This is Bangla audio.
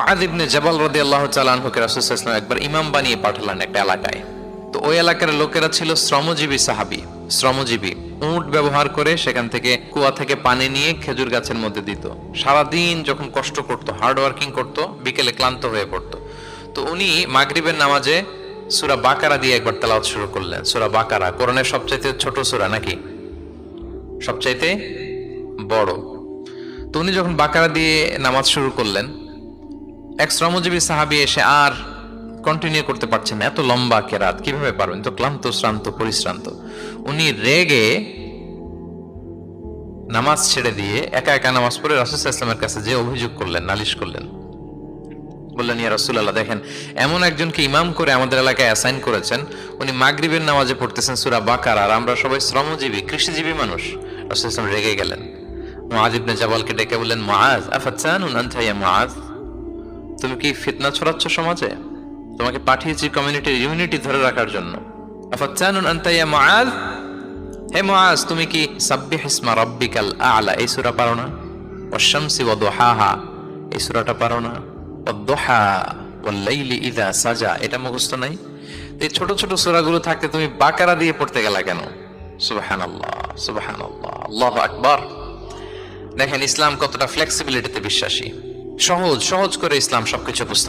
মুআয ইবনে জাবাল রাদিয়াল্লাহু তাআলা আনহুকে রাসূল সাল্লাল্লাহু আলাইহি ওয়াসাল্লাম একবার ইমাম বানিয়ে পাঠালেন একটা এলাকায়। তো ওই এলাকার লোকেরা ছিল শ্রমজীবী সাহাবী, শ্রমজীবী। উট ব্যবহার করে সেখান থেকে কুয়া থেকে পানি নিয়ে খেজুর গাছের মধ্যে দিত। সারাদিন যখন কষ্ট করত, হার্ড ওয়ার্কিং করত, বিকেলে ক্লান্ত হয়ে পড়তো। তো উনি মাগরিবের নামাজে সূরা বাকারা দিয়ে একবার তেলাওয়াত শুরু করলেন। সূরা বাকারা কোরআনের সবচাইতে ছোট সূরা নাকি সবচাইতে বড়? তো উনি যখন বাকারা দিয়ে নামাজ শুরু করলেন, এক শ্রমজীবী সাহাবী এসে আর কন্টিনিউ করতে পারছেন না, এত লম্বা কেরাত কিভাবে পারবেন, তো ক্লান্ত শ্রান্ত পরিশ্রান্ত। উনি রেগে নামাজ ছেড়ে দিয়ে একা একা নামাজ পড়ে রাসূল সাল্লাল্লাহু আলাইহি ওয়াসাল্লামের কাছে যে অভিযোগ করলেন, নালিশ করলেন। বললেন, ইয়া রাসূলুল্লাহ, দেখেন এমন একজনকে ইমাম করে আমাদের এলাকায় অ্যাসাইন করেছেন, উনি মাগরিবের নামাজে পড়তেছেন সূরা বাকারা, আর আমরা সবাই শ্রমজীবী কৃষিজীবী মানুষ। রাসূল সাল্লাল্লাহু আলাইহি ওয়াসাল্লাম রেগে গেলেন। মুআয ইবনে জাবালকে ডেকে বললেন, মুআয আফাতানুন আনতা ইয়া মুআয, তুমি কি ফিতনা ছড়াচ্ছ সমাজে? তোমাকে পাঠিয়েছি কমিউনিটির ইউনিটি ধরে রাখার জন্য। আফাতানুন আনতা ইয়া মুআয, হে মুআয, তুমি কি সাব্বিহ ইসমা রাব্বিকাল আ'লা এই সূরা পারো না? ওয়াশ-শামসি ওয়া দুহাহা এই সূরাটা পারো না? ওয়াদ-দুহা ওয়াল-লাইলি ইযা সাজা এটা মুখস্থ নাই? এই ছোট ছোট সূরাগুলো থাকতে তুমি বাকারা দিয়ে পড়তে গেলা কেন? সুবহানাল্লাহ, সুবহানাল্লাহ, আল্লাহু আকবার। দেখেন ইসলাম কতটা ফ্লেক্সিবিলিটিতে বিশ্বাসী। সহজ সহজ করে ইসলাম সবকিছু উপস্থাপন